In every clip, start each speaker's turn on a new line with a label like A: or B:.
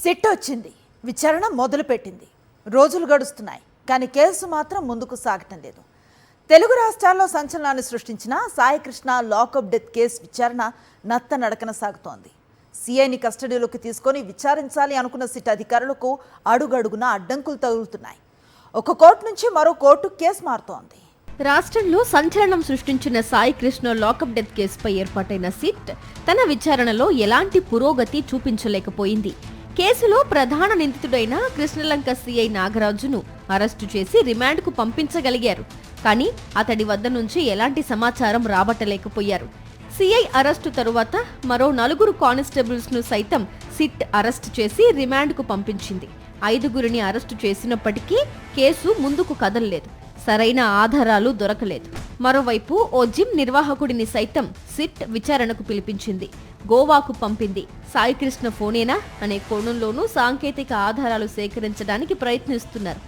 A: SIT వచ్చింది, విచారణ మొదలుపెట్టింది. రోజులు గడుస్తున్నాయి, కానీ కేసు మాత్రం ముందుకు సాగటం లేదు. తెలుగు రాష్ట్రాల్లో సంచలనాన్ని సృష్టించిన సాయికృష్ణ లాకప్ డెత్ కేసు విచారణ నత్తనడకన సాగుతోంది. సీఐని కస్టడీలోకి తీసుకొని విచారించాలి అనుకున్న సిట్ అధికారులకు అడుగడుగున అడ్డంకులు తగులుతున్నాయి. ఒక కోర్టు నుంచి మరో కోర్టు కేసు మారుతోంది.
B: రాష్ట్రంలో సంచలనం సృష్టించిన సాయికృష్ణ లాకప్ డెత్ కేసుపై ఏర్పాటైన సిట్ తన విచారణలో ఎలాంటి పురోగతి చూపించలేకపోయింది. కేసులో ప్రధాన నిందితుడైన కృష్ణలంక సీఐ నాగరాజును అరెస్టు చేసి రిమాండ్కు పంపించగలిగారు. కానీ అతడి వద్ద నుంచి ఎలాంటి సమాచారం రాబట్టలేకపోయారు. సీఐ అరెస్టు తరువాత మరో 4 కానిస్టేబుల్స్ ను సైతం సిట్ అరెస్టు చేసి రిమాండ్కు పంపించింది. 5గురిని అరెస్టు చేసినప్పటికీ కేసు ముందుకు కదలలేదు. సరైన ఆధారాలు దొరకలేదు. మరోవైపు ఓ జిమ్ నిర్వాహకుడిని సైతం సిట్ విచారణకు పిలిపించింది. గోవాకు పంపింది. సాయికృష్ణ ఫోనేనా అనే కోణంలోనూ సాంకేతిక ఆధారాలు సేకరించడానికి ప్రయత్నిస్తున్నారు.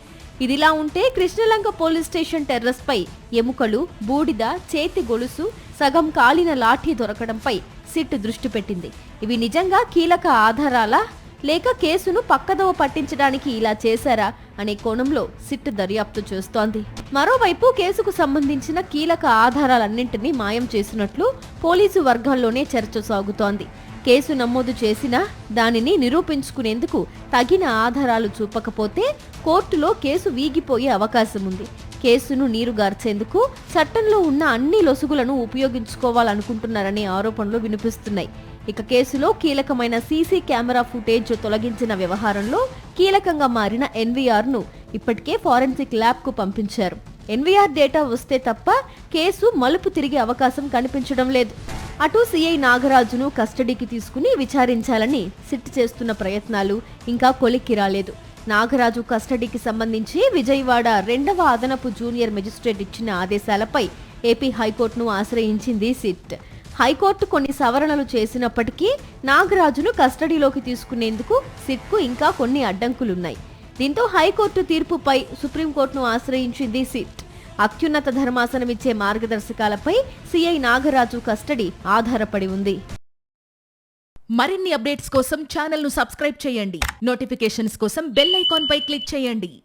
B: ఇదిలా ఉంటే కృష్ణలంక పోలీస్ స్టేషన్ టెర్రస్ పై ఎముకలు, బూడిద, చేతి గొలుసు, సగం కాలిన లాఠీ దొరకడంపై సిట్ దృష్టి పెట్టింది. ఇవి నిజంగా కీలక ఆధారాలా లేక కేసును పక్కదోవ పట్టించడానికి ఇలా చేశారా అనే కోణంలో సిట్ దర్యాప్తు చేస్తోంది. మరోవైపు కేసుకు సంబంధించిన కీలక ఆధారాలన్నింటినీ మాయం చేసినట్లు పోలీసు వర్గాల్లోనే చర్చ సాగుతోంది. కేసు నమోదు చేసినా దానిని నిరూపించుకునేందుకు తగిన ఆధారాలు చూపకపోతే కోర్టులో కేసు వీగిపోయే అవకాశం ఉంది. కేసును నీరుగార్చేందుకు చట్టంలో ఉన్న అన్ని లొసుగులను ఉపయోగించుకోవాలనుకుంటున్నారనే ఆరోపణలు వినిపిస్తున్నాయి. ఇక కేసులో కీలకమైన సీసీ కెమెరా ఫుటేజ్ తొలగించిన వ్యవహారంలో కీలకంగా మారిన ఎన్వీఆర్ ను ఇప్పటికే ఫారెన్సిక్ ల్యాబ్ కు పంపించారు. ఎన్వీఆర్ డేటా వస్తే తప్ప కేసు మలుపు తిరిగే అవకాశం కనిపించడం లేదు. అటు సీఐ నాగరాజును కస్టడీకి తీసుకుని విచారించాలని సిట్ చేస్తున్న ప్రయత్నాలు ఇంకా కొలిక్కి రాలేదు. నాగరాజు కస్టడీకి సంబంధించి విజయవాడ 2వ అదనపు జూనియర్ మెజిస్ట్రేట్ ఇచ్చిన ఆదేశాలపై ఏపీ హైకోర్టును ఆశ్రయించింది సిట్. హైకోర్టు కొన్ని సవరణలు చేసినప్పటికీ నాగరాజును కస్టడీలోకి తీసుకునేందుకు సిట్కు ఇంకా కొన్ని అడ్డంకులున్నాయి. దీంతో హైకోర్టు తీర్పుపై సుప్రీంకోర్టును ఆశ్రయించింది సిట్. అత్యున్నత ధర్మాసనమిచ్చే మార్గదర్శకాలపై సీఐ నాగరాజు కస్టడీ ఆధారపడి ఉంది.
C: మరిన్ని అప్డేట్స్ కోసం ఛానల్ ను సబ్స్క్రైబ్ చేయండి. నోటిఫికేషన్స్ కోసం బెల్ ఐకాన్ పై క్లిక్ చేయండి.